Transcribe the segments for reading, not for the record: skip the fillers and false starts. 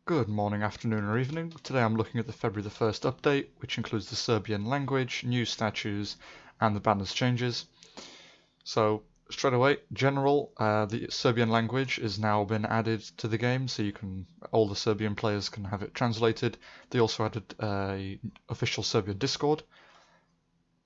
Good morning, afternoon or evening. Today I'm looking at the February the 1st update, which includes the Serbian language, new statues, and the banners changes. So straight away, general, the Serbian language is now been added to the game, so all the Serbian players can have it translated. They also added a official Serbian Discord.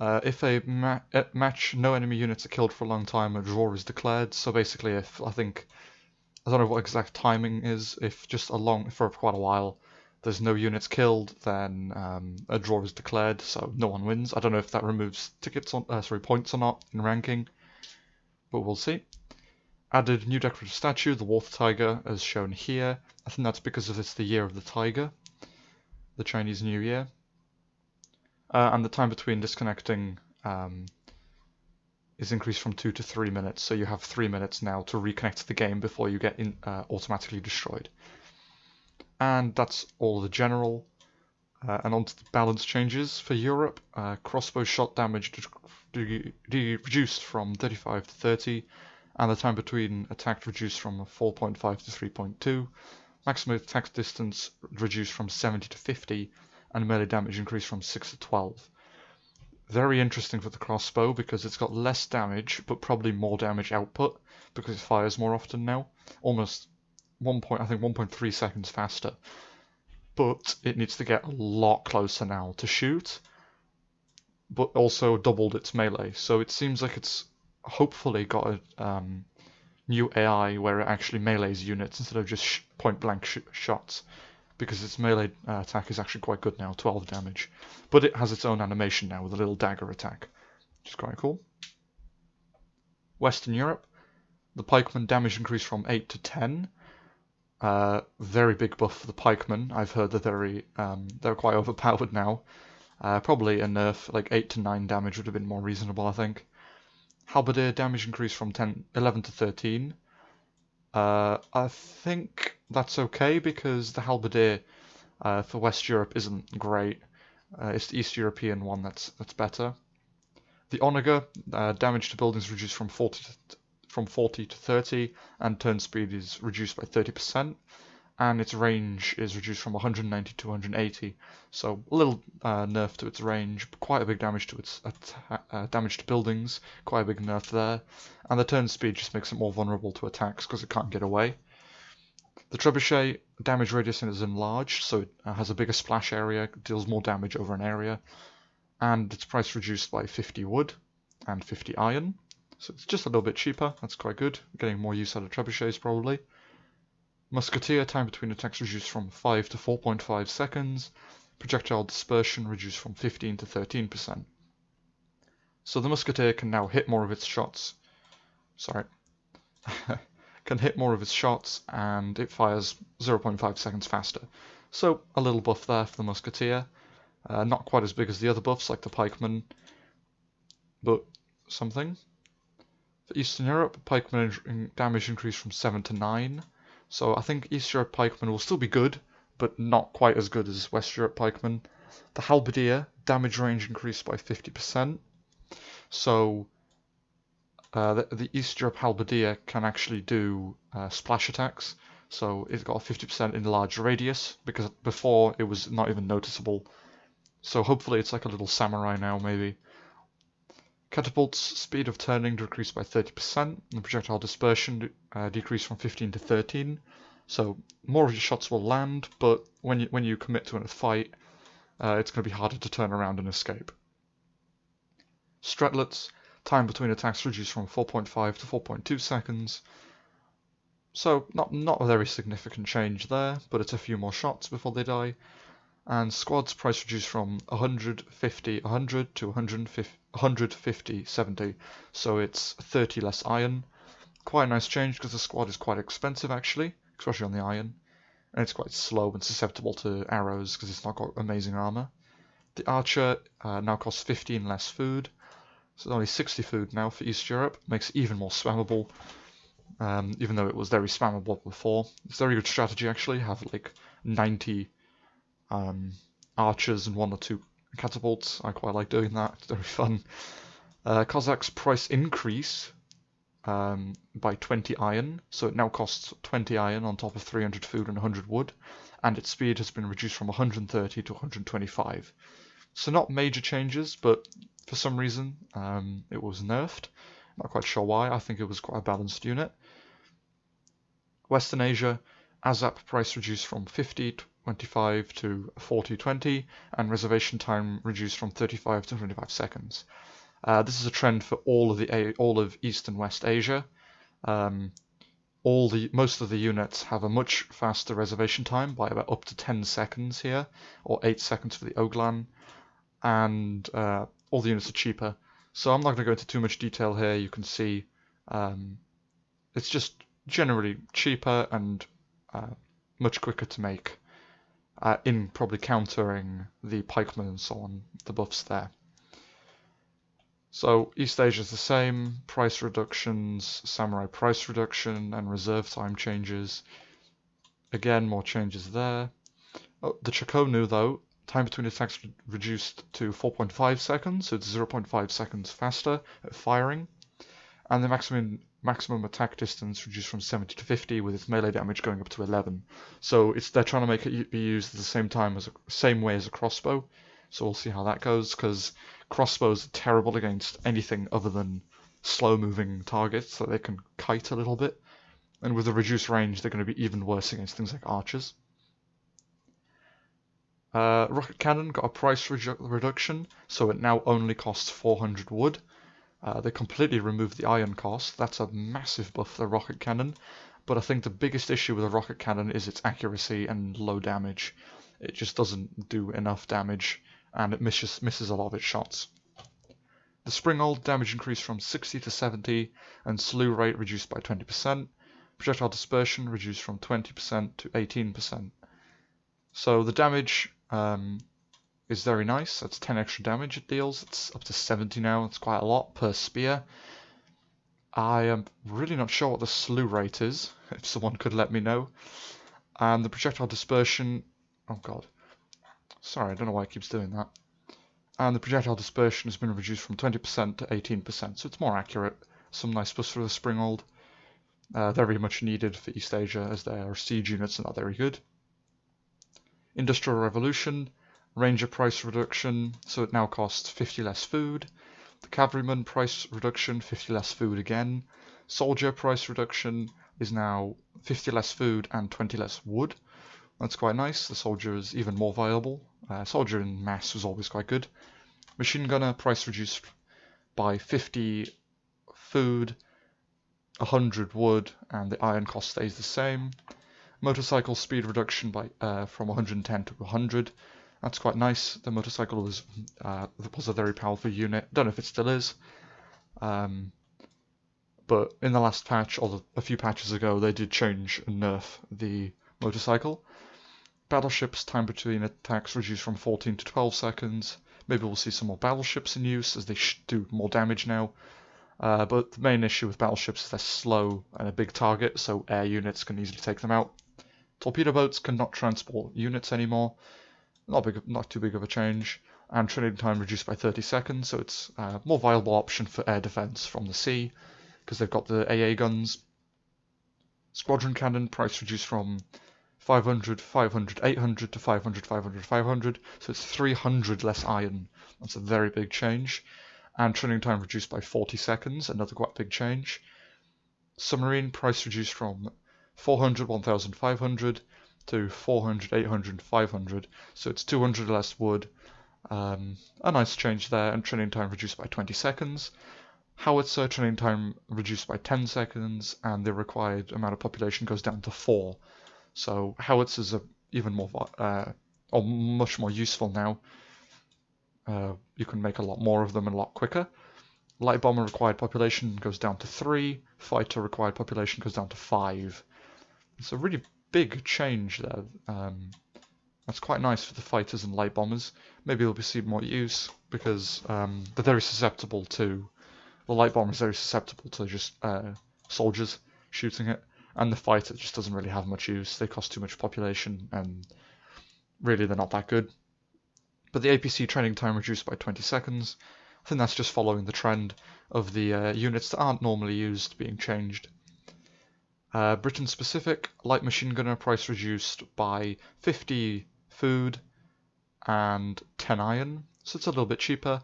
If a match, no enemy units are killed for a long time, a draw is declared. So basically, if I don't know what exact timing is. If just for quite a while, there's no units killed, then a draw is declared, so no one wins. I don't know if that removes points or not in ranking, but we'll see. Added new decorative statue, the wolf tiger, as shown here. I think that's because it's the year of the tiger, the Chinese New Year, and the time between disconnecting is increased from 2 to 3 minutes, so you have 3 minutes now to reconnect to the game before you get automatically destroyed. And that's all the general. And onto the balance changes for Europe. Crossbow shot damage reduced from 35 to 30, and the time between attacks reduced from 4.5 to 3.2. Maximum attack distance reduced from 70 to 50, and melee damage increased from 6 to 12. Very interesting for the crossbow because it's got less damage, but probably more damage output because it fires more often now. Almost 1.3 seconds faster. But it needs to get a lot closer now to shoot, but also doubled its melee. So it seems like it's hopefully got a new AI where it actually melees units instead of just point-blank shots, because its melee attack is actually quite good now, 12 damage. But it has its own animation now with a little dagger attack, which is quite cool. Western Europe, the pikeman damage increased from 8 to 10. Very big buff for the pikemen. I've heard they're quite overpowered now. Probably a nerf, like 8 to 9 damage would have been more reasonable, I think. Halberdier damage increased from 11 to 13. I think that's okay because the Halberdier for West Europe isn't great. It's the East European one that's better. The Onager damage to buildings reduced from 40 to 30, and turn speed is reduced by 30%, and its range is reduced from 190 to 180. So a little nerf to its range, but quite a big damage to its damage to buildings, quite a big nerf there. And the turn speed just makes it more vulnerable to attacks because it can't get away. The Trebuchet damage radius is enlarged, so it has a bigger splash area, deals more damage over an area, and its price reduced by 50 wood and 50 iron. So it's just a little bit cheaper, that's quite good. Getting more use out of trebuchets probably. Musketeer time between attacks reduced from 5 to 4.5 seconds. Projectile dispersion reduced from 15 to 13%. So the Musketeer can now hit more of its shots. Can hit more of its shots, and it fires 0.5 seconds faster. So a little buff there for the Musketeer. Not quite as big as the other buffs like the Pikeman, but something. For Eastern Europe, pikeman damage increased from 7 to 9. So I think East Europe pikeman will still be good, but not quite as good as West Europe pikeman. The Halberdier damage range increased by 50%. So the East Europe Halberdier can actually do splash attacks. So it's got a 50% enlarged radius, because before it was not even noticeable. So hopefully it's like a little samurai now, maybe. Catapult's speed of turning decreased by 30%, and projectile dispersion decreased from 15 to 13. So more of your shots will land, but when you commit to a fight, it's going to be harder to turn around and escape. Stretlets, time between attacks reduced from 4.5 to 4.2 seconds. So not a very significant change there, but it's a few more shots before they die. And squad's price reduced from 150 100 to 150 70, so it's 30 less iron. Quite a nice change because the squad is quite expensive actually, especially on the iron, and it's quite slow and susceptible to arrows because it's not got amazing armor. The archer now costs 15 less food, so only 60 food now for East Europe, makes it even more spammable, even though it was very spammable before. It's a very good strategy actually, have like 90 archers and 1 or 2 catapults. I quite like doing that, it's very fun. Cossacks price increase by 20 iron, so it now costs 20 iron on top of 300 food and 100 wood, and its speed has been reduced from 130 to 125. So not major changes, but for some reason it was nerfed. Not quite sure why. I think it was quite a balanced unit. Western Asia, ASAP price reduced from 50.25 to 40.20, and reservation time reduced from 35 to 25 seconds. This is a trend for all of East and West Asia. Most of the units have a much faster reservation time by about up to 10 seconds here, or 8 seconds for the Oglan, and all the units are cheaper. So I'm not going to go into too much detail here. You can see it's just generally cheaper and much quicker to make, in probably countering the pikemen and so on, the buffs there. So East Asia is the same, price reductions, samurai price reduction, and reserve time changes. Again, more changes there. Oh, the Chakonu though, time between attacks reduced to 4.5 seconds, so it's 0.5 seconds faster at firing. And the maximum attack distance reduced from 70 to 50, with its melee damage going up to 11. So they're trying to make it be used at the same way as a crossbow. So we'll see how that goes, because crossbows are terrible against anything other than slow-moving targets, so they can kite a little bit. And with a reduced range, they're going to be even worse against things like archers. Rocket Cannon got a price reduction, so it now only costs 400 wood. They completely removed the iron cost. That's a massive buff for the Rocket Cannon, but I think the biggest issue with a Rocket Cannon is its accuracy and low damage. It just doesn't do enough damage, and it misses a lot of its shots. The Springald damage increased from 60 to 70, and slew rate reduced by 20%. Projectile dispersion reduced from 20% to 18%. So the damage is very nice. That's 10 extra damage it deals. It's up to 70 now. It's quite a lot per spear. I am really not sure what the slew rate is, if someone could let me know. And the projectile dispersion... Oh god. Sorry, I don't know why it keeps doing that. And the projectile dispersion has been reduced from 20% to 18%, so it's more accurate. Some nice buffs for the Springald. Very much needed for East Asia, as their siege units are not very good. Industrial Revolution, Ranger price reduction, so it now costs 50 less food. The Cavalryman price reduction, 50 less food again. Soldier price reduction is now 50 less food and 20 less wood. That's quite nice. The soldier is even more viable. Soldier in mass was always quite good. Machine Gunner price reduced by 50 food, 100 wood, and the iron cost stays the same. Motorcycle speed reduction by from 110 to 100. That's quite nice. The motorcycle was a very powerful unit. Don't know if it still is. But in the last patch, or a few patches ago, they did change and nerf the motorcycle. Battleships time between attacks reduced from 14 to 12 seconds. Maybe we'll see some more battleships in use, as they do more damage now. But the main issue with battleships is they're slow and a big target, so air units can easily take them out. Torpedo boats cannot transport units anymore. Not too big of a change. And training time reduced by 30 seconds, so it's a more viable option for air defense from the sea, because they've got the AA guns. Squadron cannon price reduced from 500, 500, 800 to 500, 500, 500, so it's 300 less iron. That's a very big change. And training time reduced by 40 seconds, another quite big change. Submarine price reduced from 400, 1500 to 400, 800, 500, so it's 200 less wood. A nice change there, and training time reduced by 20 seconds. Howitzer training time reduced by 10 seconds, and the required amount of population goes down to 4. So howitzers are even more, or much more useful now. You can make a lot more of them and a lot quicker. Light bomber required population goes down to 3. Fighter required population goes down to 5. It's a really big change there. That's quite nice for the fighters and light bombers. Maybe we'll see more use, because they're very susceptible to... The light bomber is very susceptible to just soldiers shooting it, and the fighter just doesn't really have much use. They cost too much population, and really they're not that good. But the APC training time reduced by 20 seconds. I think that's just following the trend of the units that aren't normally used being changed. Britain specific, light machine gunner price reduced by 50 food and 10 iron, so it's a little bit cheaper.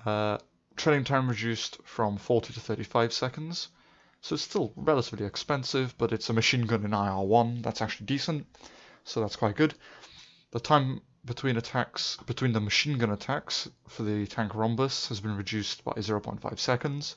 Training time reduced from 40 to 35 seconds, so it's still relatively expensive, but it's a machine gun in IR1, that's actually decent, so that's quite good. The time between the machine gun attacks for the tank rhombus has been reduced by 0.5 seconds,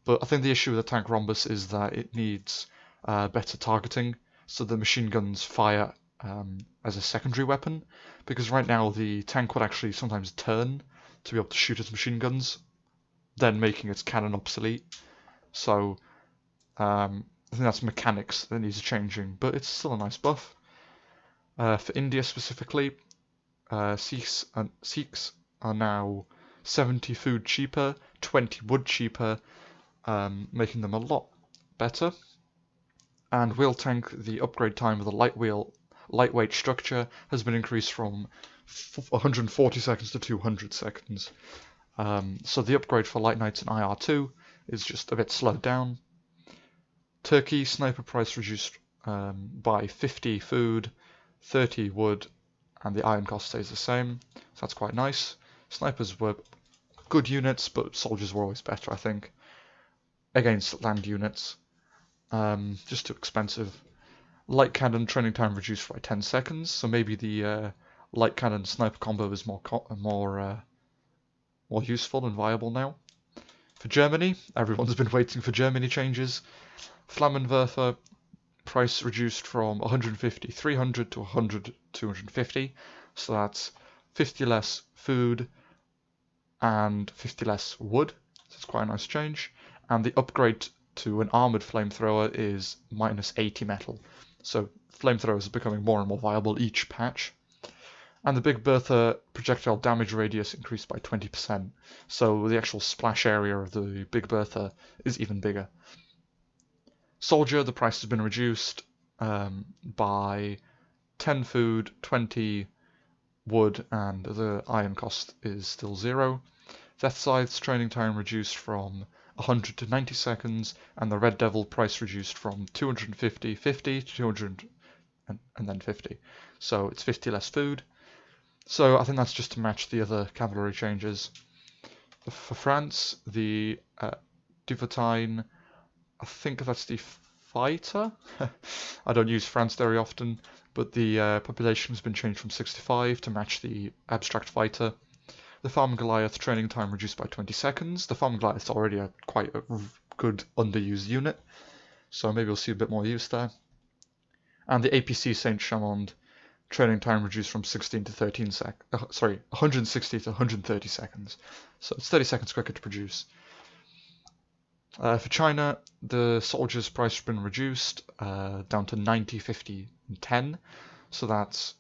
but I think the issue with the tank rhombus is that it needs better targeting, so the machine guns fire as a secondary weapon, because right now the tank would actually sometimes turn to be able to shoot its machine guns, then making its cannon obsolete. So I think that's mechanics that needs changing, but it's still a nice buff. For India specifically, Sikhs are now 70 food cheaper, 20 wood cheaper, making them a lot better. And wheel tank, the upgrade time of the lightweight structure has been increased from 140 seconds to 200 seconds. So the upgrade for light knights in IR2 is just a bit slowed down. Turkey, sniper price reduced by 50 food, 30 wood, and the iron cost stays the same, so that's quite nice. Snipers were good units, but soldiers were always better, I think, against land units. Just too expensive. Light cannon training time reduced by 10 seconds, so maybe the light cannon sniper combo is more useful and viable now. For Germany, everyone's been waiting for Germany changes. Flammenwerfer price reduced from 150 300 to 100 250, so that's 50 less food and 50 less wood, so it's quite a nice change. And the upgrade to an armoured flamethrower is minus 80 metal, so flamethrowers are becoming more and more viable each patch. And the Big Bertha projectile damage radius increased by 20%, so the actual splash area of the Big Bertha is even bigger. Soldier, the price has been reduced by 10 food, 20 wood, and the iron cost is still 0. Death Scythe's training time reduced from 100 to 90 seconds, and the Red Devil price reduced from 250, 50 to 200, and then 50. So it's 50 less food. So I think that's just to match the other cavalry changes. For France, the Duvetine, I think that's the fighter. I don't use France very often, but the population has been changed from 65 to match the abstract fighter. The Farm Goliath training time reduced by 20 seconds. The Farm Goliath is already quite a good underused unit, so maybe we'll see a bit more use there. And the APC Saint Chamond training time reduced from 16 to 13 160 to 130 seconds. So it's 30 seconds quicker to produce. For China, the soldiers' price has been reduced down to 90, 50, and 10, so that's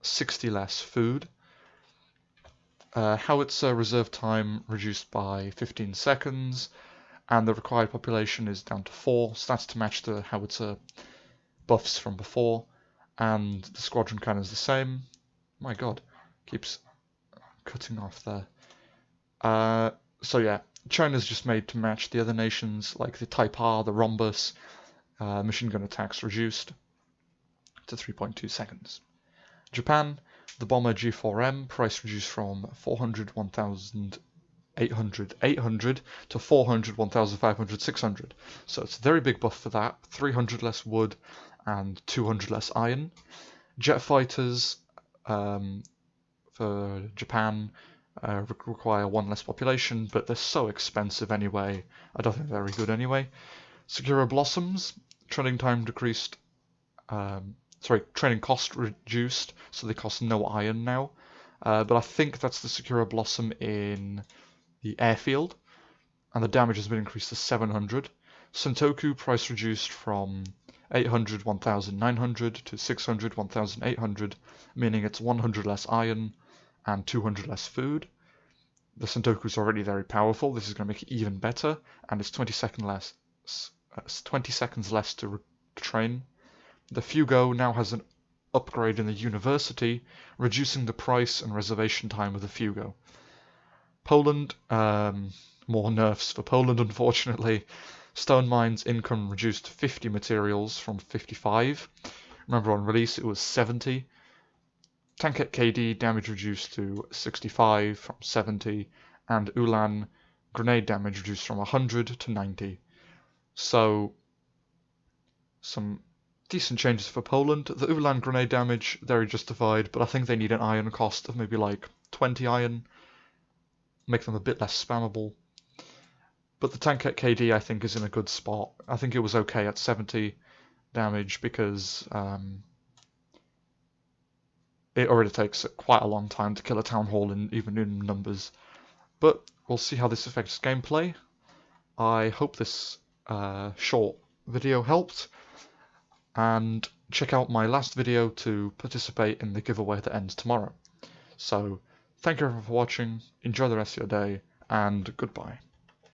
60 less food. Howitzer reserve time reduced by 15 seconds, and the required population is down to 4, so that's to match the Howitzer buffs from before, and the squadron cannon is the same. My god, keeps cutting off there. So yeah, China's just made to match the other nations, like the Type R, the Rhombus, machine gun attacks reduced to 3.2 seconds. Japan, the Bomber G4M, price reduced from 400, 1,800, 800 to 400, 1,500, 600. So it's a very big buff for that, 300 less wood and 200 less iron. Jet fighters for Japan require 1 less population, but they're so expensive anyway, I don't think they're very good anyway. Sakura Blossoms, training time decreased, training cost reduced, so they cost no iron now. But I think that's the Sakura Blossom in the airfield, and the damage has been increased to 700. Sentoku price reduced from 800, 1,900 to 600, 1,800, meaning it's 100 less iron and 200 less food. The Sentoku is already very powerful. This is going to make it even better, and it's 20 seconds less to train. The Fugo now has an upgrade in the university, reducing the price and reservation time of the Fugo. Poland, more nerfs for Poland, unfortunately. Stone Mine's income reduced to 50 materials from 55. Remember on release it was 70. Tanket KD damage reduced to 65 from 70, and Ulan grenade damage reduced from 100 to 90. So some decent changes for Poland. The Ulan grenade damage, very justified, but I think they need an iron cost of maybe like 20 iron, make them a bit less spammable. But the Tanket KD I think is in a good spot. I think it was okay at 70 damage because it already takes quite a long time to kill a Town Hall even in numbers. But we'll see how this affects gameplay. I hope this short video helped, and check out my last video to participate in the giveaway that ends tomorrow. So, thank you everyone for watching, enjoy the rest of your day, and goodbye.